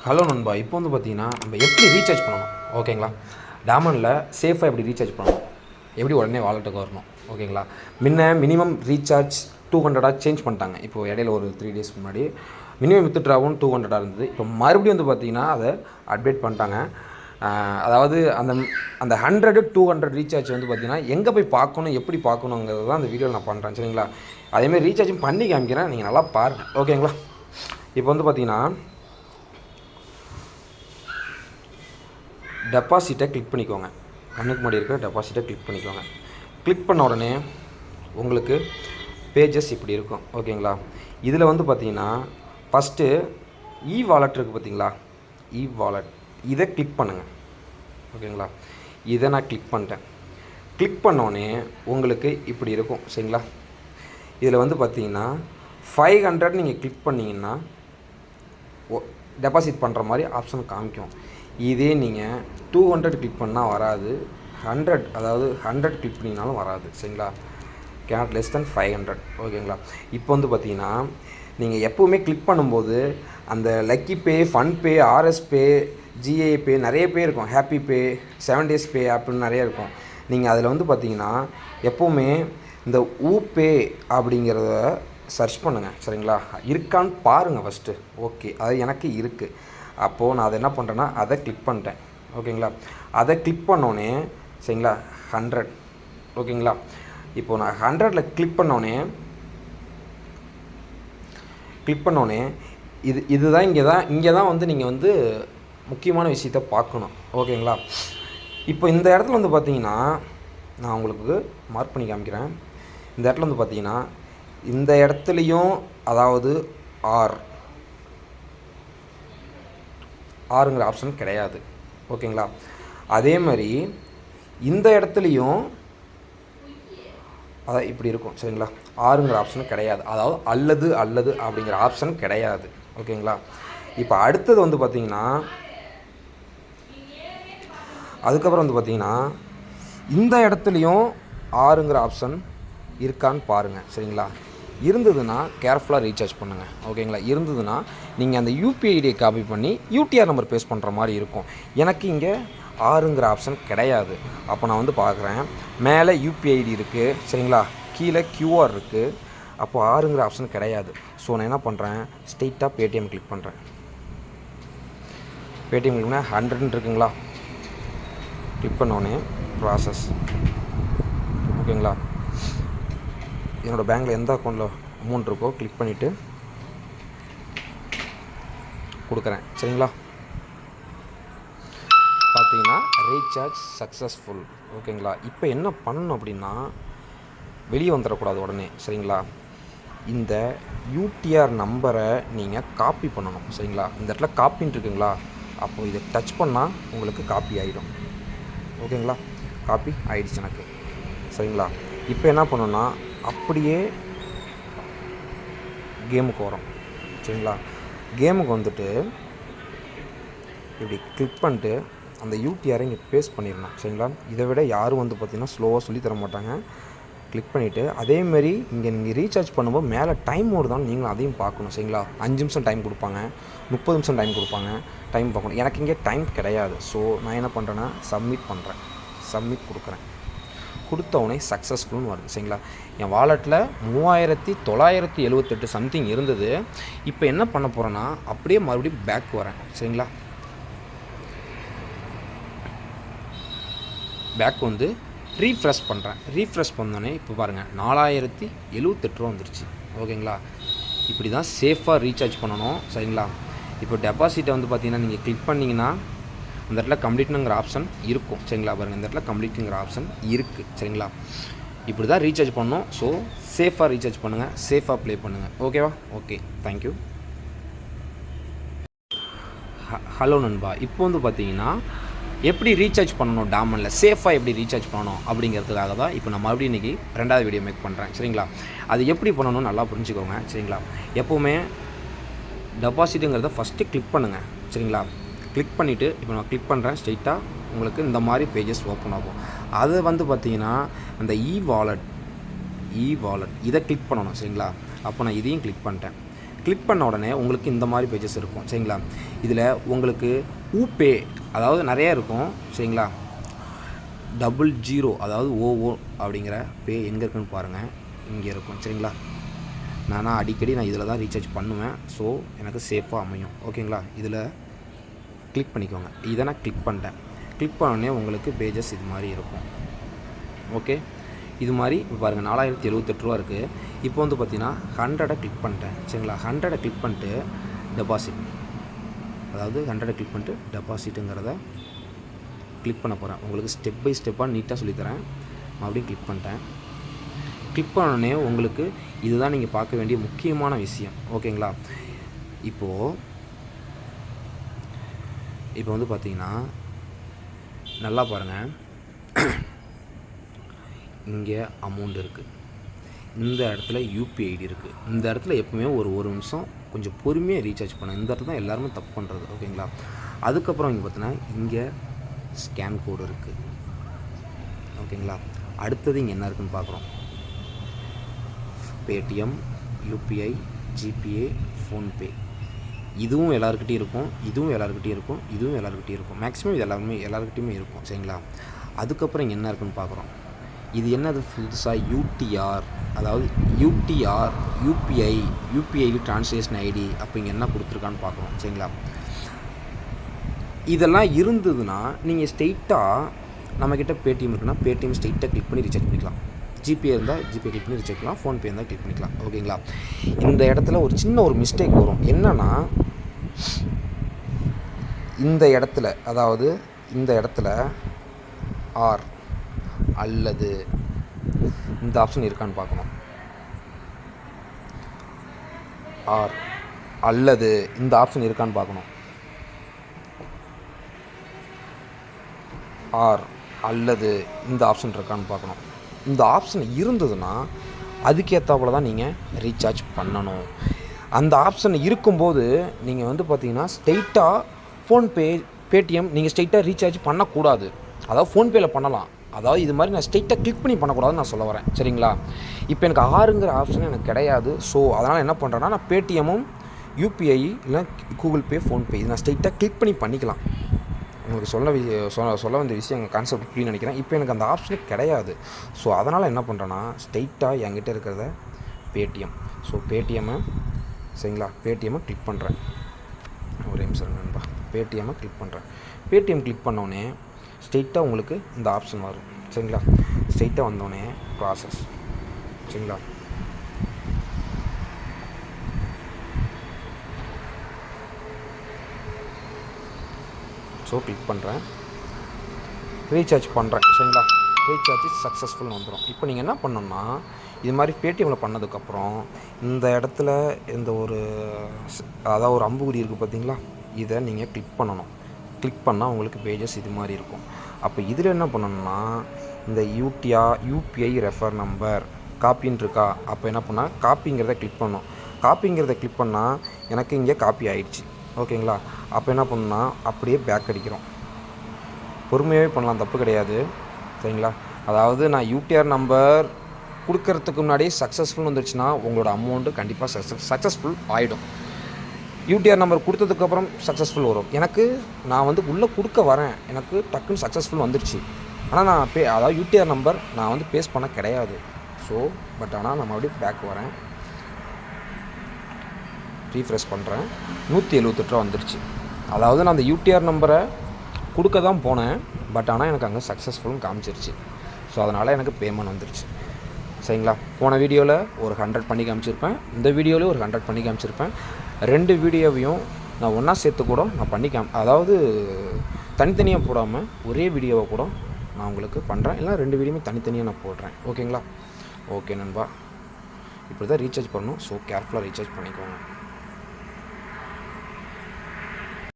Hello நண்பா, இப்போ வந்து பார்த்தீங்கன்னா நம்ம எப்படி ரீசார்ஜ் பண்ணணும் ஓகேங்களா? டாமனில் சேஃபாக எப்படி ரீசார்ஜ் பண்ணணும், எப்படி உடனே வாலெட்டுக்கு வரணும் ஓகேங்களா? மினிமம் ரீசார்ஜ் 200 சேஞ்ச் பண்ணிட்டாங்க. இப்போது இடையில ஒரு 3 days முன்னாடி மினிமம் வித்ட்ராவும் 200 இருந்தது. இப்போ மறுபடியும் வந்து பார்த்திங்கன்னா அதை அப்டேட் பண்ணிட்டாங்க. அதாவது அந்த 100-200 ரீசார்ஜ் வந்து பார்த்திங்கன்னா எங்கே போய் பார்க்கணும், எப்படி பார்க்கணுங்கிறது தான் அந்த வீடியோவில் நான் பண்ணுறேன் சரிங்களா? அதேமாதிரி ரீசார்ஜும் பண்ணி காமிக்கிறேன், நீங்கள் நல்லா பாருங்கள் ஓகேங்களா? இப்போ வந்து பார்த்திங்கன்னா டெபாசிட்டை கிளிக் பண்ணிக்கோங்க. கண்ணுக்கு முன்னாடி இருக்கிற டெபாசிட்டை கிளிக் பண்ணிக்கோங்க. கிளிக் பண்ண உடனே உங்களுக்கு பேஜஸ் இப்படி இருக்கும் ஓகேங்களா? இதில் வந்து பார்த்தீங்கன்னா ஃபஸ்ட்டு வாலெட் இருக்குது பார்த்தீங்களா? வாலெட் இதை கிளிக் பண்ணுங்கள் ஓகேங்களா? இதை நான் கிளிக் பண்ணிட்டேன். கிளிக் பண்ணோடனே உங்களுக்கு இப்படி இருக்கும் சரிங்களா? இதில் வந்து பார்த்தீங்கன்னா 500 நீங்கள் கிளிக் பண்ணிங்கன்னா டெபாசிட் பண்ணுற மாதிரி ஆப்ஷன் காமிக்கும். இதே நீங்கள் 200 கிளிக் பண்ணால் வராது, 100 அதாவது 100 கிளிக் பண்ணிங்கனாலும் வராது சரிங்களா? கேனாட் லெஸ் தென் 500 ஓகேங்களா? இப்போ வந்து பார்த்தீங்கன்னா நீங்கள் எப்போவுமே கிளிக் பண்ணும்போது அந்த லக்கி பே, ஃபன் பே, ஆர்எஸ் பே, ஜிஏ பே, நிறைய பே இருக்கும். ஹாப்பி பே, 7 days பே அப்படின்னு நிறைய இருக்கும். நீங்கள் அதில் வந்து பார்த்தீங்கன்னா எப்போவுமே இந்த பே அப்படிங்கிறத சர்ச் பண்ணுங்கள் சரிங்களா? இருக்கான்னு பாருங்கள் ஃபஸ்ட்டு. ஓகே, அது எனக்கு இருக்குது. அப்போது நான் அதை என்ன பண்ணுறேன்னா அதை கிளிக் பண்ணிட்டேன் ஓகேங்களா? அதை கிளிக் பண்ணோன்னே சரிங்களா 100 ஓகேங்களா? இப்போது நான் 100ல் கிளிக் பண்ணோன்னே இதுதான் இங்கே தான் வந்து நீங்கள் வந்து முக்கியமான விஷயத்தை பார்க்கணும் ஓகேங்களா? இப்போ இந்த இடத்துல வந்து பார்த்தீங்கன்னா நான் உங்களுக்கு மார்க் பண்ணி காமிக்கிறேன். இந்த இடத்துல வந்து பார்த்தீங்கன்னா இந்த இடத்துலையும் அதாவது ஆறுங்கிற ஆப்ஷன் கிடையாது ஓகேங்களா? அதே மாதிரி இந்த இடத்துலையும் அதான் இப்படி இருக்கும் சரிங்களா? ஆறுங்கிற ஆப்ஷன் கிடையாது, அதாவது அல்லது அப்படிங்கிற ஆப்ஷன் கிடையாது ஓகேங்களா? இப்போ அடுத்தது வந்து பார்த்திங்கன்னா அதுக்கப்புறம் வந்து பார்த்திங்கன்னா இந்த இடத்துலையும் ஆறுங்கிற ஆப்ஷன் இருக்கான்னு பாருங்கள் சரிங்களா? இருந்ததுன்னா கேர்ஃபுல்லாக ரீசார்ஜ் பண்ணுங்கள் ஓகேங்களா? இருந்ததுன்னா நீங்கள் அந்த யூபிஐ ஐடியை காப்பி பண்ணி யூடிஆர் நம்பர் பேஸ்ட் பண்ணுற மாதிரி இருக்கும். எனக்கு இங்கே ஆறுங்கிற ஆப்ஷன் கிடையாது. அப்போ நான் வந்து பார்க்குறேன், மேலே யூபிஐ ஐடி இருக்குது சரிங்களா? கீழே கியூஆர் இருக்குது. அப்போது ஆறுங்கிற ஆப்ஷன் கிடையாது. ஸோ நான் என்ன பண்ணுறேன், ஸ்ட்ரெயிட்டாக பேடிஎம் கிளிக் பண்ணுறேன். பேடிஎம் கிளிக் பண்ணால் 100 இருக்குங்களா? கிளிக் பண்ணோடனே ப்ராசஸ் ஓகேங்களா? என்னோடய பேங்க்கில் எந்த அக்கௌண்ட்டில் அமௌண்ட் இருக்கோ கிளிக் பண்ணிவிட்டு கொடுக்குறேன் சரிங்களா? பார்த்தீங்கன்னா ரீசார்ஜ் சக்ஸஸ்ஃபுல் ஓகேங்களா? இப்போ என்ன பண்ணணும் அப்படின்னா வெளியே வந்துடக்கூடாது உடனே சரிங்களா? இந்த யூடிஆர் நம்பரை நீங்கள் காப்பி பண்ணணும் சரிங்களா? இந்த இடத்துல காப்பின்ட்டு இருக்குங்களா? அப்போது இதை டச் பண்ணால் உங்களுக்கு காப்பி ஆகிடும் ஓகேங்களா? காப்பி ஆகிடுச்சு எனக்கு சரிங்களா? இப்போ என்ன பண்ணணுன்னா அப்படியே கேமுக்கு வரோம் சரிங்களா? கேமுக்கு வந்துட்டு இப்படி கிளிக் பண்ணிட்டு அந்த யூடிஆரை இங்கே பேஸ்ட் பண்ணிடணும் சரிங்களா? இதை விட யாரும் வந்து பார்த்திங்கன்னா ஸ்லோவாக சொல்லி தர மாட்டாங்க. கிளிக் பண்ணிவிட்டு அதேமாரி இங்கே நீங்கள் ரீசார்ஜ் பண்ணும்போது மேலே டைம் ஓடுதான்னு நீங்களும் அதையும் பார்க்கணும் சரிங்களா? 5 நிமிஷம் டைம் கொடுப்பாங்க, 30 நிமிஷம் டைம் கொடுப்பாங்க. டைம் பார்க்கணும். எனக்கு இங்கே டைம் கிடையாது. ஸோ நான் என்ன பண்ணுறேன்னா சப்மிட் கொடுக்குறேன். கொடுத்தவொடனே சக்ஸஸ்ஃபுல்னு வருது சரிங்களா? என் வாலெட்டில் 3978 சம்திங் இருந்தது. இப்போ என்ன பண்ண போகிறேன்னா அப்படியே மறுபடியும் பேக் வரேன் சரிங்களா? பேக் வந்து ரீஃப்ரெஷ் பண்ணுறேன். ரீஃப்ரெஷ் பண்ணோன்னே இப்போ பாருங்கள் 4078 வந்துருச்சு ஓகேங்களா? இப்படி தான் சேஃபாக ரீசார்ஜ் பண்ணணும் சரிங்களா? இப்போ டெபாசிட்டை வந்து பார்த்திங்கன்னா நீங்கள் கிளிக் பண்ணிங்கன்னா அந்த இடத்துல கம்ப்ளீட்னுங்கிற ஆப்ஷன் இருக்கும் சரிங்களா? பாருங்கள், இந்த இடத்துல கம்ப்ளீட்டுங்கிற ஆப்ஷன் இருக்குது சரிங்களா? இப்படி தான் ரீசார்ஜ் பண்ணணும். ஸோ சேஃபாக ரீசார்ஜ் பண்ணுங்கள், சேஃபாக ப்ளே பண்ணுங்கள் ஓகேவா? Okay, thank you. ஹலோ நண்பா, இப்போ வந்து பார்த்தீங்கன்னா எப்படி ரீசார்ஜ் பண்ணணும், டாமனில் சேஃபாக எப்படி ரீசார்ஜ் பண்ணணும் அப்படிங்கிறதுக்காக தான் இப்போ நான் மறுபடியும் இன்றைக்கி 2வது வீடியோ மேக் பண்ணுறேன் சரிங்களா? அது எப்படி பண்ணணும்னு நல்லா புரிஞ்சுக்கோங்க சரிங்களா? எப்போவுமே டெபாசிட்டுங்கிறத ஃபஸ்ட்டு கிளிக் பண்ணுங்கள் சரிங்களா? கிளிக் பண்ணிவிட்டு இப்போ நான் கிளிக் பண்ணுறேன். ஸ்ட்ரெயிட்டாக உங்களுக்கு இந்த மாதிரி பேஜஸ் ஓப்பன் ஆகும். அதை வந்து பார்த்திங்கன்னா அந்த வாலெட் இதை கிளிக் பண்ணணும் சரிங்களா? அப்போ நான் இதையும் கிளிக் பண்ணிட்டேன். கிளிக் பண்ண உடனே உங்களுக்கு இந்த மாதிரி பேஜஸ் இருக்கும் சரிங்களா. இதில் உங்களுக்கு ஊபே அதாவது நிறையா இருக்கும் சரிங்களா. 00 அதாவது ஓஓ அப்படிங்கிற பே எங்கே இருக்குன்னு பாருங்கள், இங்கே இருக்கும் சரிங்களா. நான் அடிக்கடி இதில் தான் ரீசார்ஜ் பண்ணுவேன். ஸோ எனக்கு சேஃபாக அமையும் ஓகேங்களா. இதில் கிளிக் பண்ணிக்கோங்க. இதை நான் கிளிக் பண்ணிட்டேன். கிளிக் பண்ணோடனே உங்களுக்கு பேஜஸ் இது மாதிரி இருக்கும். ஓகே, இது மாதிரி இப்போ பாருங்கள் 4078 ரூபா இருக்குது. இப்போ வந்து பார்த்தீங்கன்னா 100 கிளிக் பண்ணிட்டேன் சரிங்களா. 100 கிளிக் பண்ணிட்டு டெபாசிட், அதாவது 100 கிளிக் பண்ணிட்டு டெபாசிட்டுங்கிறத கிளிக் பண்ண போகிறேன். உங்களுக்கு ஸ்டெப் பை ஸ்டெப்பாக நீட்டாக சொல்லித்தரேன். மறுபடியும் கிளிக் பண்ணிட்டேன். கிளிக் பண்ணோடனே உங்களுக்கு இதுதான் நீங்கள் பார்க்க வேண்டிய முக்கியமான விஷயம் ஓகேங்களா. இப்போது வந்து பார்த்தீங்கன்னா நல்லா பாருங்கள், இங்கே அமௌண்ட் இருக்குது, இந்த இடத்துல யூபிஐ ஐடி இருக்குது. இந்த இடத்துல எப்பவுமே ஒரு நிமிஷம் கொஞ்சம் பொறுமையாக ரீசார்ஜ் பண்ணேன். இந்த இடத்துல தான் எல்லாருமே தப்பு பண்ணுறது ஓகேங்களா. அதுக்கப்புறம் இங்கே பார்த்தீங்கன்னா இங்கே ஸ்கேன் கோடு இருக்குது ஓகேங்களா. அடுத்தது இங்கே என்ன இருக்குதுன்னு பார்க்குறோம். பேடிஎம், யூபிஐ, ஜிபிஏ, ஃபோன்பே, இதுவும் எல்லாருக்கிட்டையும் இருக்கும், இதுவும் எல்லாருக்கிட்டையும் இருக்கும், இதுவும் எல்லாருக்கிட்டையும் இருக்கும். மேக்ஸிமம் இது எல்லாருக்கிட்டையுமே இருக்கும் சரிங்களா. அதுக்கப்புறம் இங்கே என்ன இருக்குதுன்னு பார்க்குறோம். இது என்னது புதுசாக யூடிஆர், அதாவது யூடிஆர், யூபிஐ ட்ரான்ஸ்லேஷன் ஐடி அப்போ இங்கே என்ன கொடுத்துருக்கான்னு பார்க்குறோம் சரிங்களா. இதெல்லாம் இருந்ததுன்னா நீங்கள் ஸ்ட்ரெயிட்டாக நம்மக்கிட்ட பேடிஎம் இருக்குன்னா பேடிஎம் ஸ்ட்ரெயிட்டாக கிளிக் பண்ணி ரீசார்ஜ் பண்ணிக்கலாம். ஜிபே இருந்தால் ஜிபே கிளிக் பண்ணி ரீசார்ஜ் பண்ணலாம். ஃபோன்பே இருந்தால் கிளிக் பண்ணிக்கலாம் ஓகேங்களா. இந்த இடத்துல ஒரு சின்ன ஒரு மிஸ்டேக் வரும். என்னென்னா இந்த இடத்துல, அதாவது இந்த இடத்துல ஆர் அல்லது இந்த ஆப்ஷன் இருக்கான்னு பார்க்கணும். ஆர் அல்லது இந்த ஆப்ஷன் இருக்கான்னு பார்க்கணும். ஆர் அல்லது இந்த ஆப்ஷன் இருக்கான்னு பார்க்கணும். இந்த ஆப்ஷன் இருந்ததுன்னா அதுக்கேற்றாப்புல தான் நீங்கள் ரீசார்ஜ் பண்ணணும். அந்த ஆப்ஷன் இருக்கும்போது நீங்கள் வந்து பார்த்தீங்கன்னா ஸ்ட்ரெயிட்டாக ஃபோன்பே, பேடிஎம் நீங்கள் ஸ்ட்ரெயிட்டாக ரீசார்ஜ் பண்ணக்கூடாது. அதாவது ஃபோன்பேயில் பண்ணலாம், அதாவது இது மாதிரி நான் ஸ்ட்ரெயிட்டாக கிளிக் பண்ணி பண்ணக்கூடாதுன்னு நான் சொல்ல வரேன் சரிங்களா. இப்போ எனக்கு ஆறுங்கிற ஆப்ஷன் எனக்கு கிடையாது. ஸோ அதனால் என்ன பண்ணுறேன்னா நான் பேடிஎம்மும் யூபிஐ இல்லை கூகுள் பே, ஃபோன்பே இது நான் ஸ்ட்ரெயிட்டாக கிளிக் பண்ணி பண்ணிக்கலாம். உங்களுக்கு சொல்ல வந்த விஷயம் எங்கள் கான்செப்ட் புரியுன்னு நினைக்கிறேன். இப்போ எனக்கு அந்த ஆப்ஷனே கிடையாது. ஸோ அதனால் என்ன பண்ணுறேன்னா ஸ்ட்ரெயிட்டாக என்கிட்ட இருக்கிறத பேடிஎம், ஸோ பேடிஎம்மை சரிங்களா, பேடிஎம்மை கிளிக் பண்ணுறேன். ஒரே நிமிஷம் நண்பா, பேடிஎம்மை கிளிக் பண்ணுறேன். பேடிஎம் கிளிக் பண்ணோடனே ஸ்ட்ரெயிட்டாக உங்களுக்கு இந்த ஆப்ஷன் வரும் சரிங்களா. ஸ்ட்ரெயிட்டாக வந்தோடனே ப்ராசஸ் சரிங்களா. ஸோ கிளிக் பண்ணுறேன், ரீசார்ஜ் பண்ணுறேன் சரிங்களா. ரீசார்ஜ் சக்ஸஸ்ஃபுல்னு வந்துடும். இப்போ நீங்கள் என்ன பண்ணணும்னா இது மாதிரி பேடிஎம்மில் பண்ணதுக்கப்புறம் இந்த இடத்துல இந்த ஒரு அதாவது ஒரு அம்புக்குறி இருக்குது பார்த்தீங்களா, இதை நீங்கள் கிளிக் பண்ணணும். கிளிக் பண்ணால் உங்களுக்கு பேஜஸ் இது மாதிரி இருக்கும். அப்போ இதில் என்ன பண்ணணும்னா இந்த யூபிஐ ரெஃபர் நம்பர் காப்பின்னு இருக்கா, அப்போ என்ன பண்ணால் காப்பிங்கிறத கிளிக் பண்ணணும். காப்பிங்கிறத கிளிக் பண்ணால் எனக்கு இங்கே காப்பி ஆயிடுச்சு ஓகேங்களா. அப்போ என்ன பண்ணணும்னா அப்படியே பேக் அடிக்கிறோம். பொறுமையாகவே பண்ணலாம், தப்பு கிடையாது சரிங்களா. அதாவது நான் யூடிஆர் நம்பர் கொடுக்கறதுக்கு முன்னாடி சக்ஸஸ்ஃபுல் வந்துருச்சுன்னா உங்களோட அமௌண்ட்டு கண்டிப்பாக சக்ஸஸ்ஃபுல் ஆகிடும். யூடிஆர் நம்பர் கொடுத்ததுக்கப்புறம் சக்ஸஸ்ஃபுல் வரும். நான் வந்து உள்ளே கொடுக்க வரேன், எனக்கு டக்குன்னு சக்ஸஸ்ஃபுல் வந்துடுச்சு. ஆனால் நான் அதாவது யூடிஆர் நம்பர் நான் வந்து பேஸ் பண்ண கிடையாது. ஸோ ஆனால் நான் மறுபடியும் பேக் வரேன், ரீஃப்ரெஷ் பண்ணுறேன், 178 ரூபா வந்துடுச்சு. அதாவது நான் அந்த யூடிஆர் நம்பரை கொடுக்க தான் போனேன், ஆனால் எனக்கு அங்கே சக்ஸஸ்ஃபுல்னு காமிச்சிருச்சு. ஸோ அதனால் எனக்கு பேமெண்ட் வந்துடுச்சு சரிங்களா. போன வீடியோவில் ஒரு 100 பண்ணி காமிச்சிருப்பேன், இந்த வீடியோவில் ஒரு 100 பண்ணி காமிச்சிருப்பேன். 2 வீடியோவையும் நான் ஒன்றா சேர்த்து கூட நான் பண்ணி அதாவது தனித்தனியாக போடாமல் ஒரே வீடியோவை கூட நான் உங்களுக்கு பண்ணுறேன், இல்லை 2 வீடியோவுமே தனித்தனியாக நான் போடுறேன் ஓகேங்களா. ஓகே நண்பா, இப்படி தான் ரீசார்ஜ் பண்ணணும். ஸோ கேர்ஃபுல்லாக ரீசார்ஜ் பண்ணிக்கோங்க.